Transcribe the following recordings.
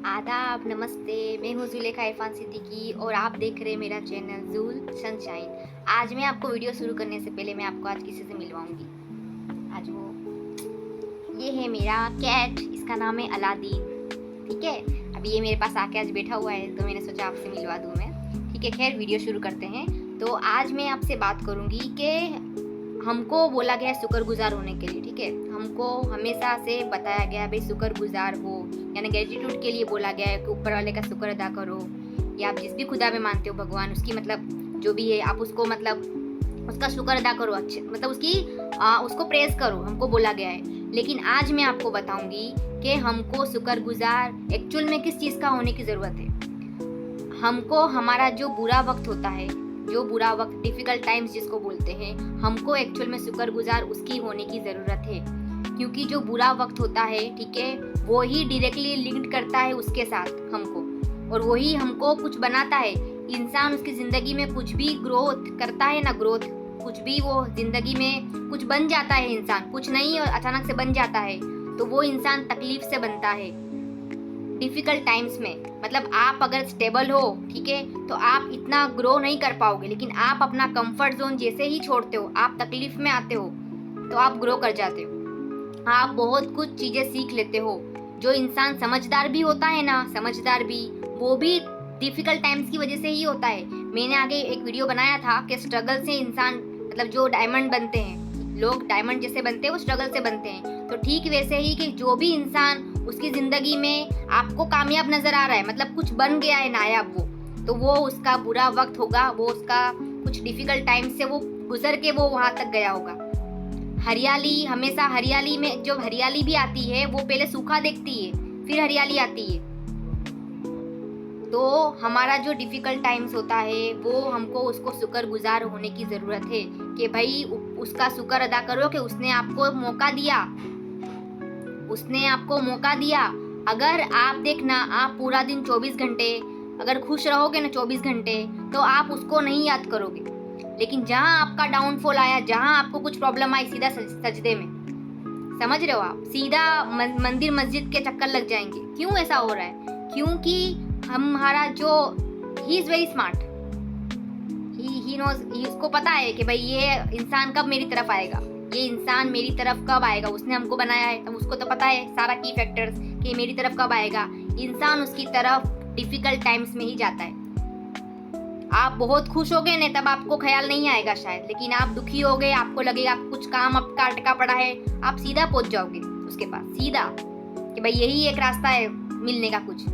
आदाब, नमस्ते। मैं हूँ ज़ुलेखा इरफान सिद्दीकी और आप देख रहे हैं मेरा चैनल ज़ूल सनशाइन। आज मैं आपको वीडियो शुरू करने से पहले मैं आपको आज किसी से मिलवाऊंगी। आज वो ये है मेरा कैट, इसका नाम है अलादीन। ठीक है, अभी ये मेरे पास आके आज बैठा हुआ है तो मैंने सोचा आपसे मिलवा दूँ मैं। ठीक है, खैर वीडियो शुरू करते हैं। तो आज मैं आपसे बात करूँगी कि हमको बोला गया है शुक्रगुजार होने के लिए। ठीक है, हमको हमेशा से बताया गया है भाई शुक्रगुजार हो, यानी ग्रेटिट्यूड के लिए बोला गया है कि ऊपर वाले का शुक्र अदा करो, या आप जिस भी खुदा में मानते हो भगवान, उसकी मतलब जो भी है आप उसको मतलब उसका शुक्र अदा करो, अच्छे मतलब उसको प्रेज करो, हमको बोला गया है। लेकिन आज मैं आपको बताऊंगी कि हमको शुक्रगुजार एक्चुअल में किस चीज़ का होने की ज़रूरत है। हमको हमारा जो बुरा वक्त होता है, जो बुरा वक्त डिफ़िकल्ट टाइम्स जिसको बोलते हैं, हमको एक्चुअल में शुक्रगुजार उसकी होने की ज़रूरत है। क्योंकि जो बुरा वक्त होता है, ठीक है, वो ही डायरेक्टली लिंक्ड करता है उसके साथ हमको, और वही हमको कुछ बनाता है। इंसान उसकी ज़िंदगी में कुछ भी ग्रोथ करता है ना, ग्रोथ कुछ भी वो ज़िंदगी में कुछ बन जाता है इंसान, कुछ नहीं और अचानक से बन जाता है, तो वो इंसान तकलीफ से बनता है डिफ़िकल्ट टाइम्स में। मतलब आप अगर स्टेबल हो, ठीक है, तो आप इतना ग्रो नहीं कर पाओगे। लेकिन आप अपना कंफर्ट जोन जैसे ही छोड़ते हो, आप तकलीफ में आते हो, तो आप ग्रो कर जाते हो, आप बहुत कुछ चीज़ें सीख लेते हो। जो इंसान समझदार भी होता है ना, समझदार भी, वो भी डिफ़िकल्ट टाइम्स की वजह से ही होता है। मैंने आगे एक वीडियो बनाया था कि स्ट्रगल से इंसान मतलब जो डायमंड बनते हैं, लोग डायमंड जैसे बनते हैं वो स्ट्रगल से बनते हैं। तो ठीक वैसे ही कि जो भी इंसान उसकी ज़िंदगी में आपको कामयाब नज़र आ रहा है, मतलब कुछ बन गया है नायाब वो, तो वो उसका बुरा वक्त होगा, वो उसका कुछ डिफ़िकल्ट टाइम से वो गुजर के वो वहाँ तक गया होगा। हरियाली हमेशा, हरियाली में जब हरियाली भी आती है वो पहले सूखा देखती है, फिर हरियाली आती है। तो हमारा जो डिफ़िकल्ट टाइम्स होता है वो हमको उसको शुक्रगुजार होने की ज़रूरत है कि भाई उसका शुक्र अदा करो कि उसने आपको मौका दिया, उसने आपको मौका दिया। अगर आप देखना, आप पूरा दिन 24 घंटे अगर खुश रहोगे ना 24 घंटे, तो आप उसको नहीं याद करोगे। लेकिन जहाँ आपका डाउनफॉल आया, जहाँ आपको कुछ प्रॉब्लम आई, सीधा सजदे में, समझ रहे हो आप, सीधा मंदिर मस्जिद के चक्कर लग जाएंगे। क्यों ऐसा हो रहा है? क्योंकि हमारा जो he is very smart, he knows, उसको पता है कि भाई ये इंसान कब मेरी तरफ आएगा, ये इंसान मेरी तरफ कब आएगा। उसने हमको बनाया है, तब उसको तो पता है सारा की फैक्टर्स कि मेरी तरफ कब आएगा। इंसान उसकी तरफ डिफ़िकल्ट टाइम्स में ही जाता है। आप बहुत खुश हो गए ना, तब आपको ख्याल नहीं आएगा शायद, लेकिन आप दुखी हो गए, आपको लगेगा आप कुछ काम आपका अटका पड़ा है, आप सीधा पहुंच जाओगे उसके पास, सीधा कि भाई यही एक रास्ता है मिलने का कुछ।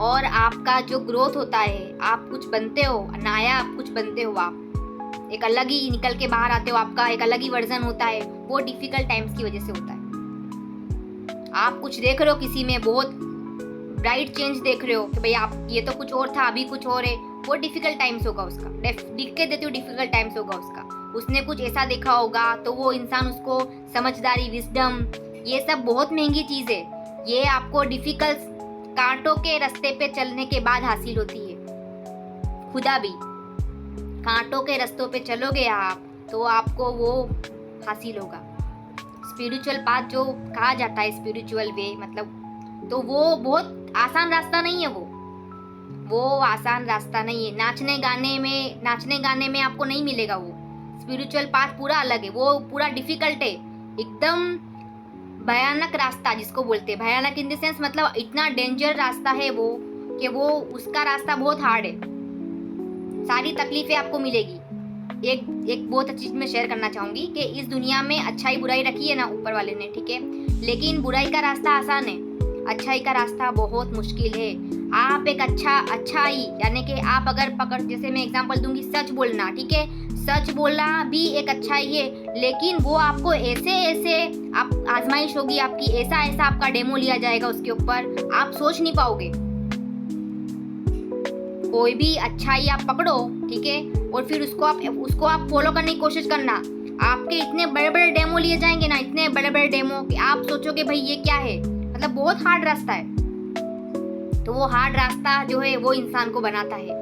और आपका जो ग्रोथ होता है, आप कुछ बनते हो, नायाब कुछ बनते हो, आप एक अलग ही निकल के बाहर आते हो, आपका एक अलग ही वर्जन होता है, वो डिफ़िकल्ट टाइम्स की वजह से होता है। आप कुछ देख रहे हो किसी में, बहुत ब्राइट चेंज देख रहे हो कि भाई आप ये तो कुछ और था, अभी कुछ और है, वो डिफ़िकल्ट टाइम्स होगा उसका। लिख के देती हूँ, डिफ़िकल्ट टाइम्स होगा उसका। उसने कुछ ऐसा देखा होगा, तो वो इंसान उसको समझदारी, विजडम, ये सब बहुत महंगी चीज़ है। ये आपको डिफ़िकल्ट कांटों के रास्ते पे चलने के बाद हासिल होती है। खुदा भी कांटों के रास्तों पे चलोगे आप, तो आपको वो हासिल होगा। स्पिरिचुअल पाथ जो कहा जाता है, स्पिरिचुअल वे मतलब, तो वो बहुत आसान रास्ता नहीं है। वो आसान रास्ता नहीं है। नाचने गाने में आपको नहीं मिलेगा वो। स्पिरिचुअल पाथ पूरा अलग है, वो पूरा डिफ़िकल्ट है, एकदम भयानक रास्ता जिसको बोलते हैं। भयानक इन द सेंस मतलब इतना डेंजर रास्ता है वो, कि वो उसका रास्ता बहुत हार्ड है, सारी तकलीफें आपको मिलेगी। एक बहुत अच्छी चीज मैं शेयर करना चाहूंगी कि इस दुनिया में अच्छाई बुराई रखी है ना ऊपर वाले ने, ठीक है, लेकिन बुराई का रास्ता आसान है, अच्छाई का रास्ता बहुत मुश्किल है। आप एक अच्छाई यानी कि आप अगर पकड़, जैसे मैं एग्जांपल दूंगी, सच बोलना, ठीक है, सच बोलना भी एक अच्छाई है, लेकिन वो आपको ऐसे आप आजमाइश होगी आपकी, ऐसा आपका डेमो लिया जाएगा उसके ऊपर, आप सोच नहीं पाओगे। कोई भी अच्छाई आप पकड़ो, ठीक है, और फिर उसको आप फॉलो करने की कोशिश करना, आपके इतने बड़े बड़े डेमो लिए जाएंगे ना, इतने बड़े बड़े डेमो कि आप सोचोगे भाई ये क्या है, मतलब बहुत हार्ड रास्ता है। तो वो हार्ड रास्ता जो है वो इंसान को बनाता है।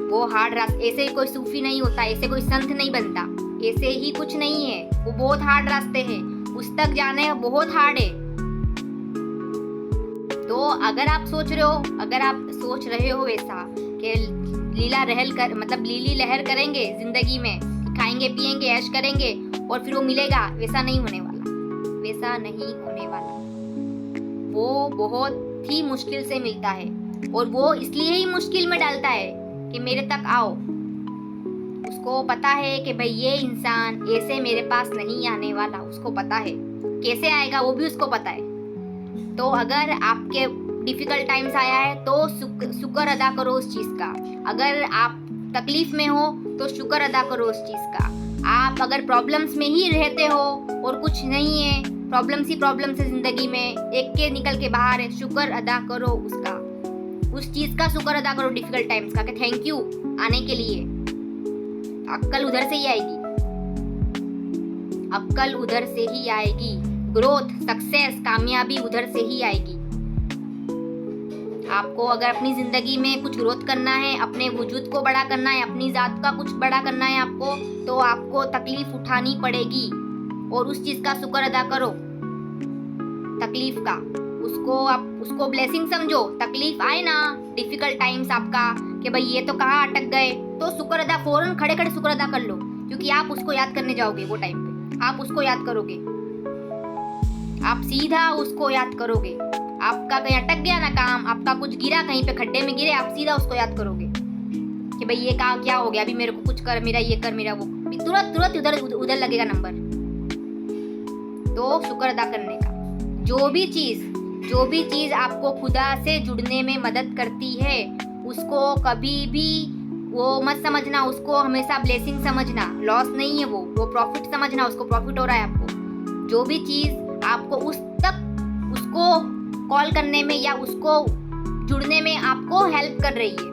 वो हार्ड रास्ता, ऐसे ही कोई सूफी नहीं होता, ऐसे कोई संत नहीं बनता, ऐसे ही कुछ नहीं है। वो बहुत हार्ड रास्ते हैं, उस तक जाने बहुत हार्ड है। अगर आप सोच रहे हो वैसा कि लीली लहर करेंगे जिंदगी में, खाएंगे पिएंगे ऐश करेंगे और फिर वो मिलेगा, वैसा नहीं होने वाला। वो बहुत ही मुश्किल से मिलता है और वो इसलिए ही मुश्किल में डालता है कि मेरे तक आओ। उसको पता है कि भाई ये इंसान ऐसे मेरे पास नहीं आने वाला, उसको पता है कैसे आएगा, वो भी उसको पता है। तो अगर आपके डिफिकल्ट टाइम्स आया है तो शुक्र अदा करो उस चीज का। अगर आप तकलीफ में हो तो शुक्र अदा करो उस चीज का। आप अगर प्रॉब्लम्स में ही रहते हो और कुछ नहीं है, प्रॉब्लम्स ही प्रॉब्लम्स है जिंदगी में, एक के निकल के बाहर है, शुक्र अदा करो उसका, उस चीज का शुक्र अदा करो डिफिकल्ट टाइम्स का, कि थैंक यू आने के लिए। अक्कल उधर से ही आएगी, ग्रोथ, सक्सेस, कामयाबी उधर से ही आएगी। आपको अगर अपनी जिंदगी में कुछ ग्रोथ करना है, अपने वजूद को बड़ा करना है, अपनी जात का कुछ बड़ा करना है आपको, तो आपको तकलीफ उठानी पड़ेगी और उस चीज का शुक्र अदा करो। तकलीफ का उसको ब्लेसिंग समझो। तकलीफ आए ना, डिफिकल्ट टाइम्स आपका कि भाई ये तो कहाँ अटक गए, तो शुक्र अदा, फौरन खड़े शुक्र अदा कर लो, क्योंकि आप उसको याद करने जाओगे। वो टाइम पे आप उसको याद करोगे, आप सीधा उसको याद करोगे। आपका कहीं अटक गया ना काम, आपका कुछ गिरा, कहीं पे खड्डे में गिरे, आप सीधा उसको याद करोगे कि भाई ये काम क्या हो गया, अभी मेरे को कुछ कर, मेरा ये कर, मेरा वो, तुरंत उधर लगेगा नंबर। तो शुक्र अदा करने का, जो भी चीज आपको खुदा से जुड़ने में मदद करती है, उसको कभी भी वो मत समझना, उसको हमेशा ब्लेसिंग समझना। लॉस नहीं है वो प्रॉफिट समझना, उसको प्रॉफिट हो रहा है आपको। जो भी चीज आपको उसको कॉल करने में या उसको जुड़ने में आपको हेल्प कर रही है,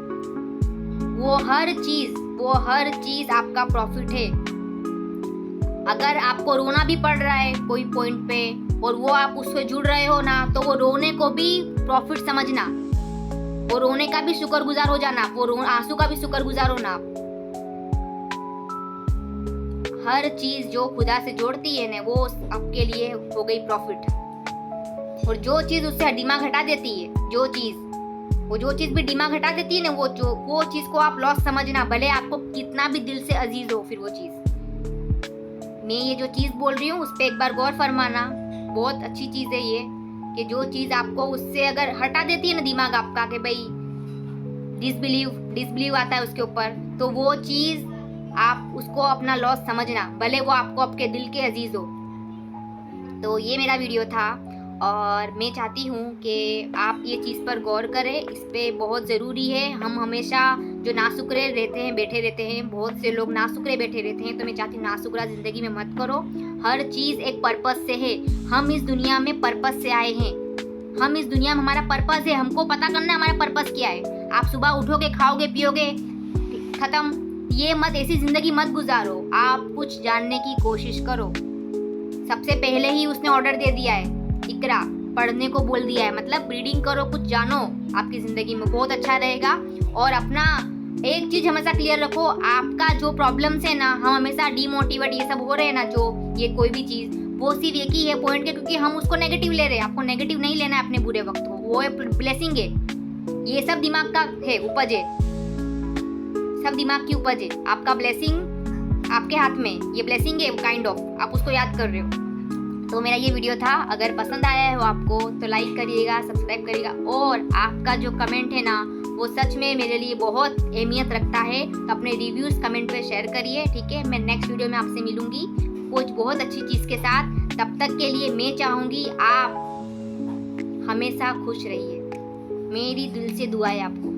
वो हर चीज आपका प्रॉफिट है। अगर आपको रोना भी पड़ रहा है कोई पॉइंट पे और वो आप उससे जुड़ रहे हो ना, तो वो रोने को भी प्रॉफिट समझना, वो रोने का भी शुक्रगुजार हो जाना, वो आंसू का भी शुक्रगुजार होना। हर चीज जो खुदा से जोड़ती है ना, वो आपके लिए हो गई प्रॉफिट। और जो चीज उससे दिमाग हटा देती है, जो चीज भी दिमाग हटा देती है ना, वो चीज को आप लॉस समझना, भले आपको कितना भी दिल से अजीज हो। फिर वो चीज, मैं ये जो चीज बोल रही हूँ उस पर एक बार गौर फरमाना, बहुत अच्छी चीज है ये, कि जो चीज आपको उससे अगर हटा देती है ना दिमाग आपका, कि भाई डिसबिलीव आता है उसके ऊपर, तो वो चीज आप उसको अपना लॉस समझना, भले वो आपको आपके दिल के अजीज हो। तो ये मेरा वीडियो था और मैं चाहती हूँ कि आप ये चीज़ पर गौर करें, इस पे बहुत ज़रूरी है। हम हमेशा जो नासुकरे रहते हैं, बैठे रहते हैं, बहुत से लोग नासुकरे बैठे रहते हैं, तो मैं चाहती हूँ नासुकरा ज़िंदगी में मत करो। हर चीज़ एक पर्पस से है, हम इस दुनिया में पर्पस से आए हैं, हम इस दुनिया में हमारा पर्पस है, हमको पता करना है हमारा पर्पस क्या है। आप सुबह उठोगे, खाओगे, पियोगे, खत्म, ये मत, ऐसी ज़िंदगी मत गुजारो। आप कुछ जानने की कोशिश करो। सबसे पहले ही उसने ऑर्डर दे दिया है, इकरा, पढ़ने को बोल दिया है, मतलब रीडिंग करो, कुछ जानो, आपकी जिंदगी में बहुत अच्छा रहेगा। और अपना एक चीज हमेशा क्लियर रखो, आपका जो प्रॉब्लम्स है ना, हम हमेशा डिमोटिवेट ये सब हो रहे हैं ना, जो ये कोई भी चीज, वो सिर्फ एक ही है पॉइंट के, क्योंकि हम उसको नेगेटिव ले रहे हैं। आपको नेगेटिव नहीं लेना है अपने बुरे वक्त को, वो ब्लेसिंग है। ये सब दिमाग का है, उपज है, सब दिमाग की उपज है। आपका ब्लेसिंग आपके हाथ में, ये ब्लेसिंग है काइंड ऑफ, आप उसको याद कर रहे हो। तो मेरा ये वीडियो था, अगर पसंद आया हो आपको तो लाइक करिएगा, सब्सक्राइब करिएगा, और आपका जो कमेंट है ना, वो सच में मेरे लिए बहुत अहमियत रखता है। तो अपने रिव्यूज़ कमेंट पे शेयर करिए, ठीक है। मैं नेक्स्ट वीडियो में आपसे मिलूंगी कुछ बहुत अच्छी चीज़ के साथ। तब तक के लिए मैं चाहूँगी आप हमेशा खुश रहिए, मेरी दिल से दुआ है आपको।